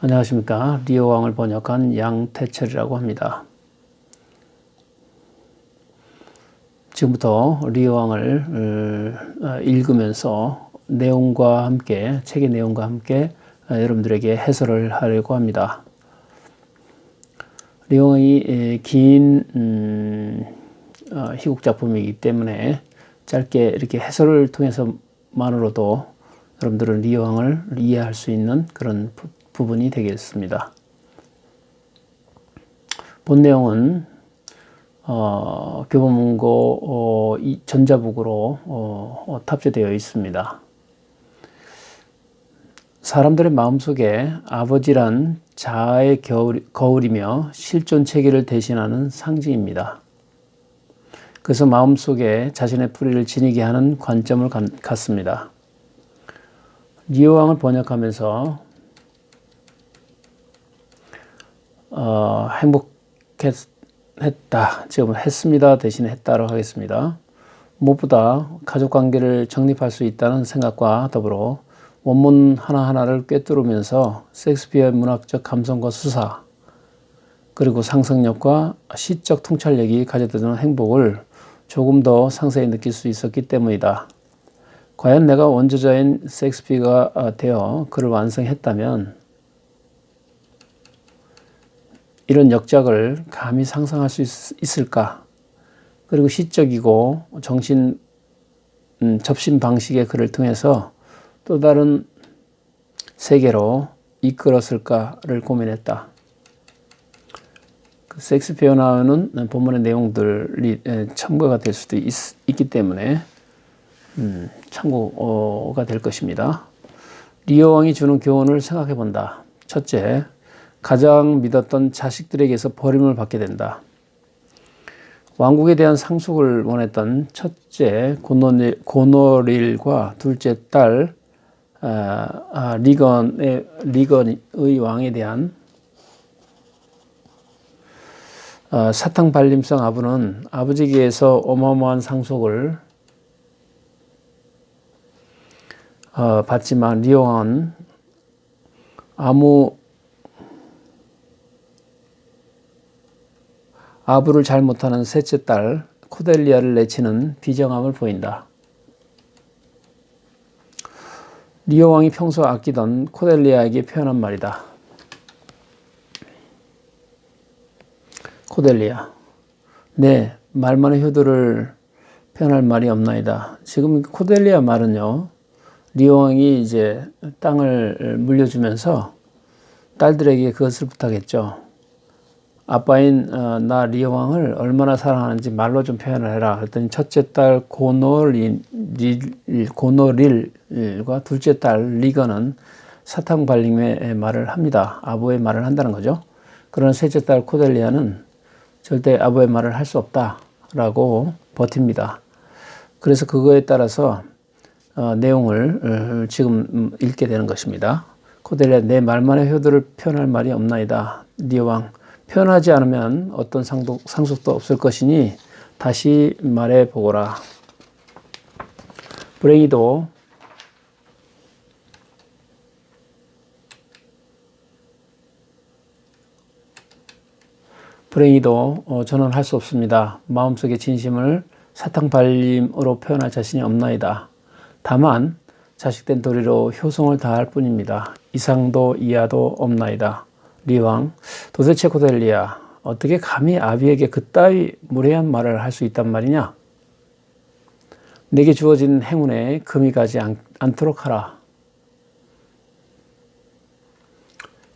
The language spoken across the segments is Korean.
안녕하십니까. 리오 왕을 번역한 양태철이라고 합니다. 지금부터 리오 왕을 읽으면서 내용과 함께, 책의 내용과 함께 여러분들에게 해설을 하려고 합니다. 리오 왕이 긴 희곡 작품이기 때문에 짧게 이렇게 해설을 통해서만으로도 여러분들은 리오 왕을 이해할 수 있는 그런 부분이 되겠습니다. 본 내용은 교보문고 전자북으로 탑재되어 있습니다. 사람들의 마음속에 아버지란 자아의 거울이며 실존 체계를 대신하는 상징입니다. 그래서 마음속에 자신의 뿌리를 지니게 하는 관점을 갖습니다. 리오 왕을 번역하면서 행복했다. 지금 했습니다. 대신에 했다로 하겠습니다. 무엇보다 가족관계를 정립할 수 있다는 생각과 더불어 원문 하나하나를 꿰뚫으면서 셰익스피어의 문학적 감성과 수사, 그리고 상상력과 시적 통찰력이 가져다주는 행복을 조금 더 상세히 느낄 수 있었기 때문이다. 과연 내가 원저자인 셰익스피어가 되어 글을 완성했다면 이런 역작을 감히 상상할 수 있을까? 그리고 시적이고 접신 방식의 글을 통해서 또 다른 세계로 이끌었을까를 고민했다. 셰익스피어 나오는 본문의 내용들이 참고가 될 수도 있기 때문에 참고가 될 것입니다. 리오 왕이 주는 교훈을 생각해 본다. 첫째, 가장 믿었던 자식들에게서 버림을 받게 된다. 왕국에 대한 상속을 원했던 첫째 고노릴과 둘째 딸 리건의 왕에 대한 사탕발림성 아부는 아버지에게서 어마어마한 상속을 받지만 리오 왕은 아부를 잘 못하는 셋째 딸 코델리아를 내치는 비정함을 보인다. 리오 왕이 평소 아끼던 코델리아에게 표현한 말이다. 코델리아, 내 말만의 효도를 표현할 말이 없나이다. 지금 코델리아 말은요, 리오 왕이 이제 땅을 물려주면서 딸들에게 그것을 부탁했죠. 아빠인 나 리오 왕을 얼마나 사랑하는지 말로 좀 표현을 해라. 그랬더니 첫째 딸 고노릴과 둘째 딸 리건은 사탕발림의 말을 합니다. 아버의 말을 한다는 거죠. 그러나 셋째 딸 코델리아는 절대 아버의 말을 할 수 없다라고 버팁니다. 그래서 그거에 따라서 내용을 지금 읽게 되는 것입니다. 코델리아, 내 말만의 효도를 표현할 말이 없나이다. 리오 왕, 표현하지 않으면 어떤 상속도 없을 것이니 다시 말해 보거라. 불행히도 저는 할 수 없습니다. 마음속의 진심을 사탕발림으로 표현할 자신이 없나이다. 다만 자식된 도리로 효성을 다할 뿐입니다. 이상도 이하도 없나이다. 리오 왕, 도대체 코델리아, 어떻게 감히 아비에게 그따위 무례한 말을 할 수 있단 말이냐? 내게 주어진 행운에 금이 가지 않도록 하라.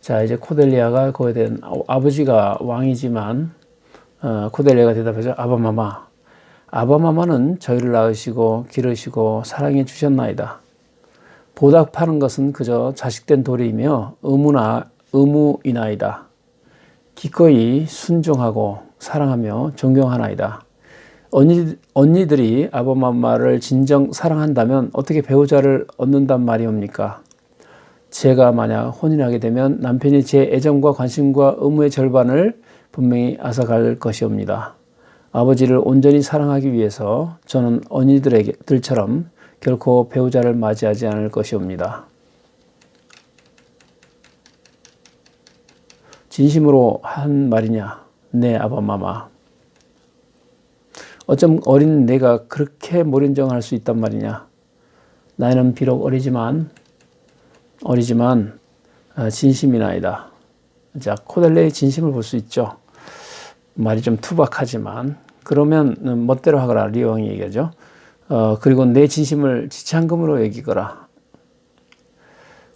자, 이제 코델리아가 그거에 대한 아버지가 왕이지만 코델리아가 대답하죠. 아바마마는 저희를 낳으시고 기르시고 사랑해 주셨나이다. 보답하는 것은 그저 자식된 도리이며 의무이나이다. 기꺼이 순종하고 사랑하며 존경하나이다. 언니들이 아바마마를 진정 사랑한다면 어떻게 배우자를 얻는단 말이옵니까? 제가 만약 혼인하게 되면 남편이 제 애정과 관심과 의무의 절반을 분명히 앗아갈 것이옵니다. 아버지를 온전히 사랑하기 위해서 저는 언니들처럼 결코 배우자를 맞이하지 않을 것이옵니다. 진심으로 한 말이냐 내 아바마마. 어쩜 어린 내가 그렇게 몰인정할 수 있단 말이냐. 나이는 비록 어리지만 진심이나이다. 자, 코델레의 진심을 볼 수 있죠. 말이 좀 투박하지만 그러면 멋대로 하거라. 리오 왕이 얘기하죠. 그리고 내 진심을 지창금으로 여기거라.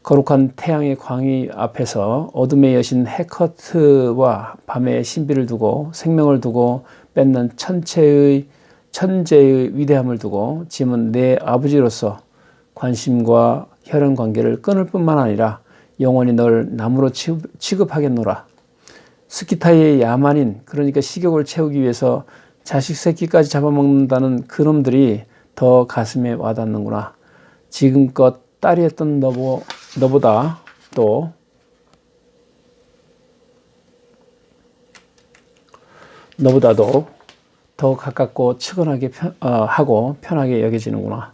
거룩한 태양의 광위 앞에서 어둠의 여신 헤커트와 밤의 신비를 두고 생명을 두고 뺏는 천재의 위대함을 두고 짐은 내 아버지로서 관심과 혈연 관계를 끊을 뿐만 아니라 영원히 널 나무로 취급하겠노라. 스키타이의 야만인, 그러니까 식욕을 채우기 위해서 자식 새끼까지 잡아먹는다는 그놈들이 더 가슴에 와닿는구나. 지금껏 딸이 했던 너보다 또 너보다도 더 가깝고 측은하게 하고 편하게 여겨지는구나.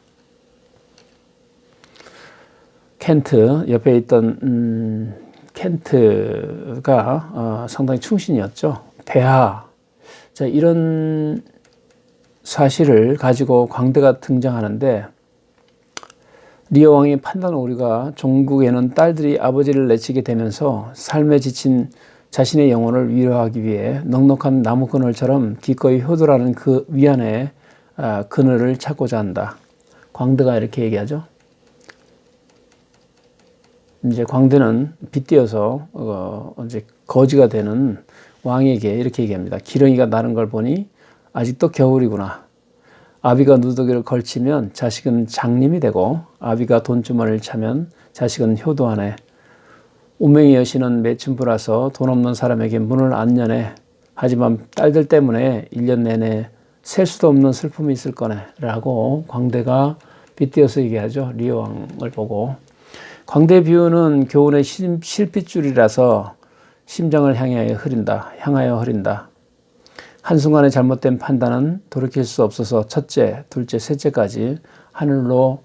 켄트 옆에 있던 켄트가 상당히 충신이었죠. 폐하. 자, 이런 사실을 가지고 광대가 등장하는데 리오 왕의 판단 오류가 종국에는 딸들이 아버지를 내치게 되면서 삶에 지친 자신의 영혼을 위로하기 위해 넉넉한 나무 그늘처럼 기꺼이 효도라는 그 위안의 그늘을 찾고자 한다. 광대가 이렇게 얘기하죠. 이제 광대는 빗대어서 이제 거지가 되는 왕에게 이렇게 얘기합니다. 기러기가 나는 걸 보니 아직도 겨울이구나. 아비가 누더기를 걸치면 자식은 장님이 되고 아비가 돈주머니를 차면 자식은 효도하네. 운명의 여신은 매춘부라서 돈 없는 사람에게 문을 안 여네. 하지만 딸들 때문에 1년 내내 셀 수도 없는 슬픔이 있을 거네. 라고 광대가 빗대어서 얘기하죠. 리오 왕을 보고. 광대 비유는 교훈의 실핏줄이라서 심장을 향하여 흐린다. 한순간의 잘못된 판단은 돌이킬 수 없어서 첫째, 둘째, 셋째까지 하늘로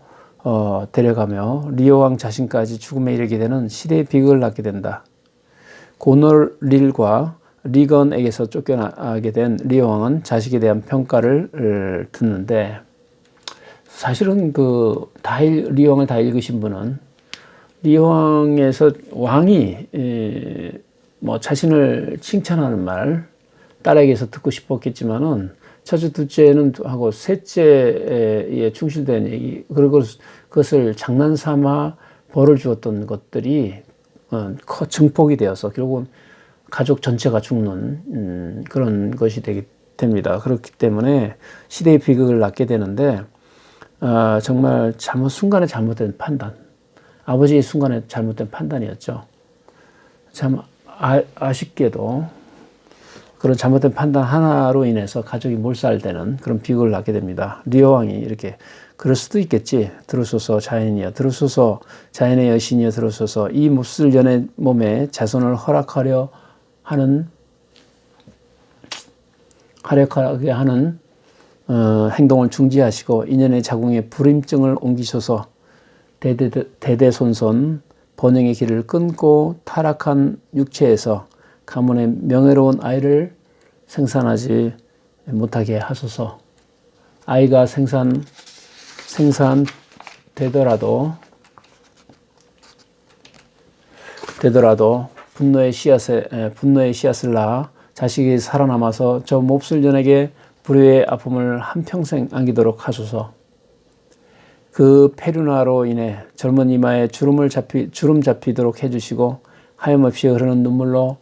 데려가며 리오 왕 자신까지 죽음에 이르게 되는 시대의 비극을 낳게 된다. 고놀릴과 리건에게서 쫓겨나게 된 리오 왕은 자식에 대한 평가를 듣는데 사실은 리오 왕을 다 읽으신 분은 리오 왕에서 왕이 자신을 칭찬하는 말 딸에게서 듣고 싶었겠지만은 첫째, 둘째는 하고 셋째에 충실된 얘기, 그리고 그것을 장난삼아 벌을 주었던 것들이 증폭이 되어서 결국은 가족 전체가 죽는 그런 것이 됩니다. 그렇기 때문에 시대의 비극을 낳게 되는데 정말 순간에 잘못된 판단, 아버지의 순간에 잘못된 판단이었죠. 참 아쉽게도 그런 잘못된 판단 하나로 인해서 가족이 몰살되는 그런 비극을 낳게 됩니다. 리오 왕이 이렇게 그럴 수도 있겠지. 들으소서 자연이여, 들으소서 자연의 여신이여, 들으소서 이 몹쓸 연의 몸에 자손을 허락하게 하는 행동을 중지하시고 인연의 자궁에 불임증을 옮기셔서 대대손손 번영의 길을 끊고 타락한 육체에서 가문의 명예로운 아이를 생산하지 못하게 하소서. 아이가 생산되더라도 분노의 씨앗을 낳아 자식이 살아남아서 저 몹쓸 년에게 불의의 아픔을 한평생 안기도록 하소서. 그 폐륜화로 인해 젊은 이마에 주름 잡히도록 해주시고 하염없이 흐르는 눈물로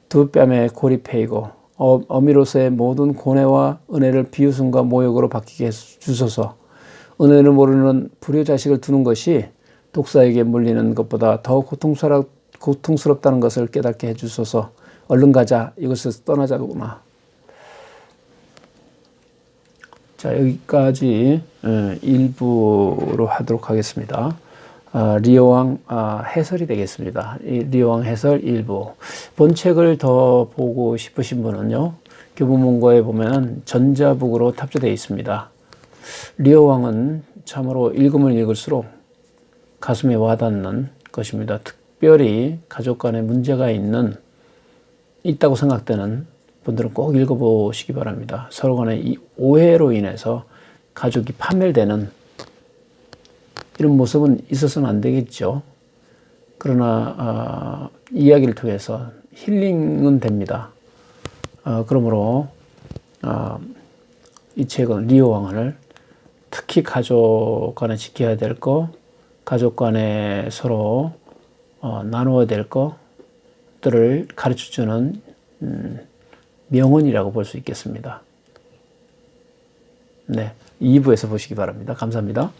두 뺨에 골이 패이고 어미로서의 모든 고뇌와 은혜를 비웃음과 모욕으로 바뀌게 해주소서. 은혜를 모르는 불효자식을 두는 것이 독사에게 물리는 것보다 더 고통스럽다는 것을 깨닫게 해주소서. 얼른 가자. 이것을 떠나자구나. 자, 여기까지 일부로 하도록 하겠습니다. 리오 왕 해설이 되겠습니다. 리오 왕 해설 일부. 본책을 더 보고 싶으신 분은요, 교보문고에 보면 전자북으로 탑재되어 있습니다. 리오 왕은 참으로 읽으면 읽을수록 가슴에 와닿는 것입니다. 특별히 가족 간에 문제가 있는 있다고 생각되는 분들은 꼭 읽어보시기 바랍니다. 서로 간의 이 오해로 인해서 가족이 파멸되는 이런 모습은 있어서는 안 되겠죠. 그러나 이야기를 통해서 힐링은 됩니다. 그러므로 이 책은 리오 왕을 특히 가족 간에 지켜야 될 거, 가족 간에 서로 나누어야 될 것들을 가르쳐주는 명언이라고 볼 수 있겠습니다. 네, 2부에서 보시기 바랍니다. 감사합니다.